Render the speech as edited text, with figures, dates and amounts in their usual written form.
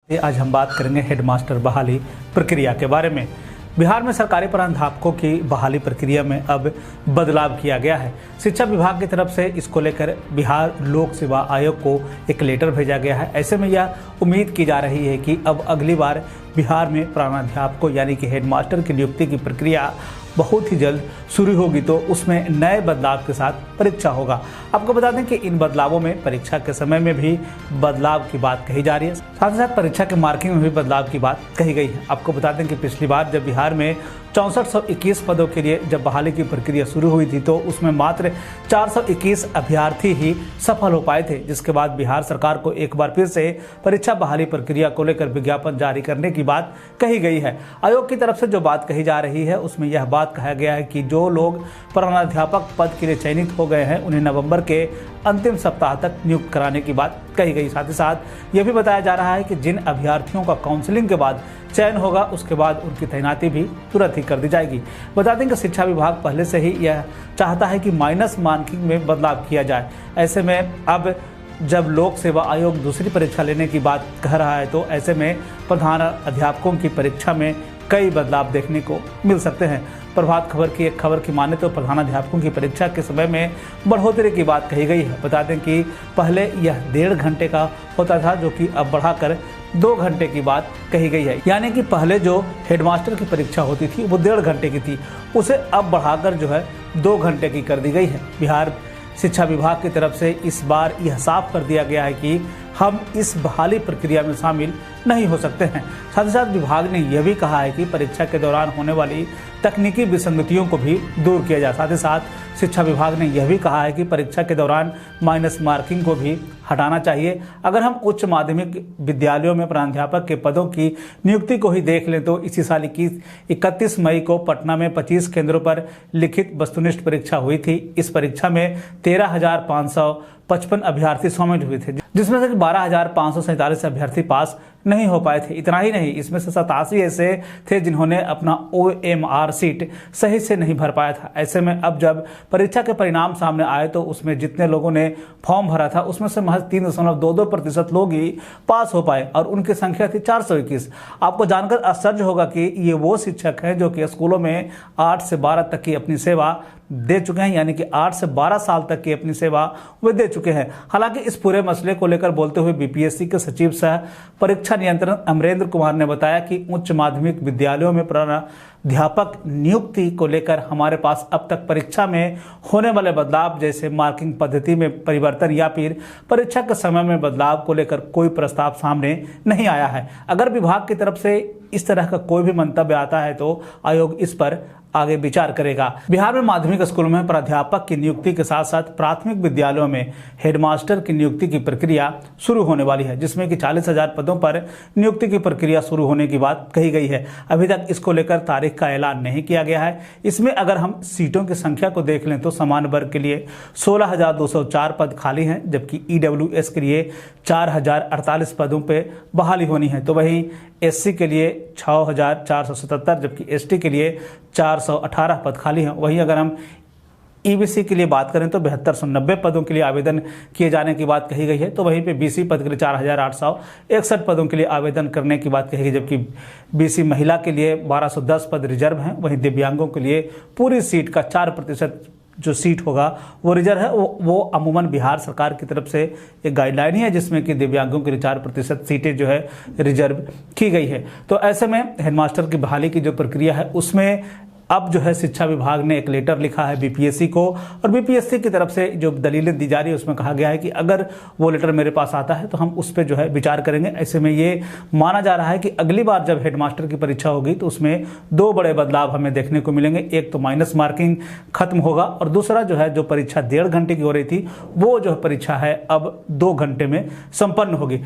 आज हम बात करेंगे हेडमास्टर बहाली प्रक्रिया के बारे में। बिहार में सरकारी प्राध्यापकों की बहाली प्रक्रिया में अब बदलाव किया गया है। शिक्षा विभाग की तरफ से इसको लेकर बिहार लोक सेवा आयोग को एक लेटर भेजा गया है। ऐसे में यह उम्मीद की जा रही है कि अब अगली बार बिहार में प्राध्यापकों यानी कि हेडमास्टर की नियुक्ति की प्रक्रिया बहुत ही जल्द शुरू होगी, तो उसमें नए बदलाव के साथ परीक्षा होगा। आपको बता दें कि इन बदलावों में परीक्षा के समय में भी बदलाव की बात कही जा रही है, साथ ही साथ परीक्षा के मार्किंग में भी बदलाव की बात कही गई है। आपको बता दें कि पिछली बार जब बिहार में 6421 पदों के लिए जब बहाली की प्रक्रिया शुरू हुई थी, तो उसमें मात्र 421 अभ्यर्थी ही सफल हो पाए थे, जिसके बाद बिहार सरकार को एक बार फिर से परीक्षा बहाली प्रक्रिया को लेकर विज्ञापन जारी करने की बात कही गई है। आयोग की तरफ से जो बात कही जा रही है उसमें यह बात कहा गया है कि जो लोग प्रधानाध्यापक पद के लिए चयनित हो गए हैं उन्हें नवंबर के अंतिम सप्ताह तक नियुक्त कराने की बात कही गई। साथ ही साथ यह भी बताया जा रहा है कि जिन अभ्यर्थियों का काउंसलिंग के बाद चयन होगा उसके बाद उनकी तैनाती भी तुरंत ही कर दी जाएगी। बता दें कि शिक्षा विभाग पहले से ही यह चाहता है कि माइनस मार्किंग में बदलाव किया जाए। ऐसे में अब जब लोक सेवा आयोग दूसरी परीक्षा लेने की बात कह रहा है, तो ऐसे में प्रधान अध्यापकों की परीक्षा में कई बदलाव देखने को मिल सकते हैं। प्रभात खबर की एक खबर की माने तो प्रधानाध्यापकों की परीक्षा के समय में बढ़ोतरी की बात कही गई है। बता दें कि पहले यह 1.5 घंटे का होता था, जो कि अब बढ़ाकर 2 घंटे की बात कही गई है। यानी कि पहले जो हेडमास्टर की परीक्षा होती थी वो 1.5 घंटे की थी, उसे अब बढ़ाकर जो है 2 घंटे की कर दी गई है। बिहार शिक्षा विभाग की तरफ से इस बार यह साफ कर दिया गया है कि हम इस बहाली प्रक्रिया में शामिल नहीं हो सकते हैं। साथ ही साथ विभाग ने यह भी कहा है कि परीक्षा के दौरान होने वाली तकनीकी विसंगतियों को भी दूर किया जाए। साथ ही साथ शिक्षा विभाग ने यह भी कहा है कि परीक्षा के दौरान माइनस मार्किंग को भी हटाना चाहिए। अगर हम उच्च माध्यमिक विद्यालयों में प्राध्यापक के पदों की नियुक्ति को ही देख लें, तो इसी साल 31 मई को पटना में 25 केंद्रों पर लिखित वस्तुनिष्ठ परीक्षा हुई थी। इस परीक्षा में 13,555 अभ्यर्थी शामिल हुए थे, जिसमें से 12,547 अभ्यर्थी पास नहीं हो पाए थे। इतना ही नहीं, इसमें से 87 ऐसे थे जिन्होंने अपना OMR सीट सही से नहीं भर पाया था। ऐसे में अब जब परीक्षा के परिणाम सामने आए, तो उसमें जितने लोगों ने फॉर्म भरा था उसमें से महज 3.22% लोग ही पास हो पाए और उनकी संख्या थी 421। आपको जानकर आश्चर्य होगा कि ये वो शिक्षक हैं जो कि स्कूलों में 8 से 12 तक की अपनी सेवा दे चुके हैं, यानी कि 8 से 12 साल तक की अपनी सेवा वे दे चुके हैं। हालांकि इस पूरे मसले को लेकर बोलते हुए BPSC के सचिव सह परीक्षा नियंत्रण अमरेंद्र कुमार ने बताया कि उच्च माध्यमिक विद्यालयों में प्राध्यापक नियुक्ति को लेकर हमारे पास अब तक परीक्षा में होने वाले बदलाव जैसे मार्किंग पद्धति में परिवर्तन या फिर परीक्षा के समय में बदलाव को लेकर कोई प्रस्ताव सामने नहीं आया है। अगर विभाग की तरफ से इस तरह का कोई भी मंतव्य आता है तो आयोग इस पर आगे विचार करेगा। बिहार में माध्यमिक स्कूलों में प्राध्यापक की नियुक्ति के साथ साथ प्राथमिक विद्यालयों में हेडमास्टर की नियुक्ति की प्रक्रिया शुरू होने वाली है, जिसमें कि 40,000 पदों पर नियुक्ति की प्रक्रिया शुरू होने की बात कही गई है। अभी तक इसको लेकर तारीख का ऐलान नहीं किया गया है। इसमें अगर हम सीटों की संख्या को देख लें तो सामान्य वर्ग के लिए 16,204 पद खाली हैं, जबकि EWS के लिए 4,048 पदों पर बहाली होनी है। तो वहीं SC के लिए 6,477, जबकि ST के लिए 418 पद खाली हैं। वहीं अगर हम EBC के लिए बात करें तो 7290 पदों के लिए आवेदन किए जाने की बात कही गई है। तो वहीं पे BC पद के लिए 4,861 पदों के लिए आवेदन करने की बात कही गई, जबकि BC महिला के लिए 1210 पद रिजर्व हैं। वहीं दिव्यांगों के लिए पूरी सीट का 4% जो सीट होगा वो रिजर्व है। वो अमूमन बिहार सरकार की तरफ से एक गाइडलाइन ही है, जिसमें कि दिव्यांगों के लिए 4% सीटें जो है रिजर्व की गई है। तो ऐसे में हेडमास्टर की बहाली की जो प्रक्रिया है उसमें अब जो है शिक्षा विभाग ने एक लेटर लिखा है BPSC को, और BPSC की तरफ से जो दलीलें दी जा रही है उसमें कहा गया है कि अगर वो लेटर मेरे पास आता है तो हम उस पर जो है विचार करेंगे। ऐसे में ये माना जा रहा है कि अगली बार जब हेडमास्टर की परीक्षा होगी तो उसमें 2 बड़े बदलाव हमें देखने को मिलेंगे। एक तो माइनस मार्किंग खत्म होगा, और दूसरा जो है जो परीक्षा 1.5 घंटे की हो रही थी वो जो परीक्षा है अब 2 घंटे में संपन्न होगी।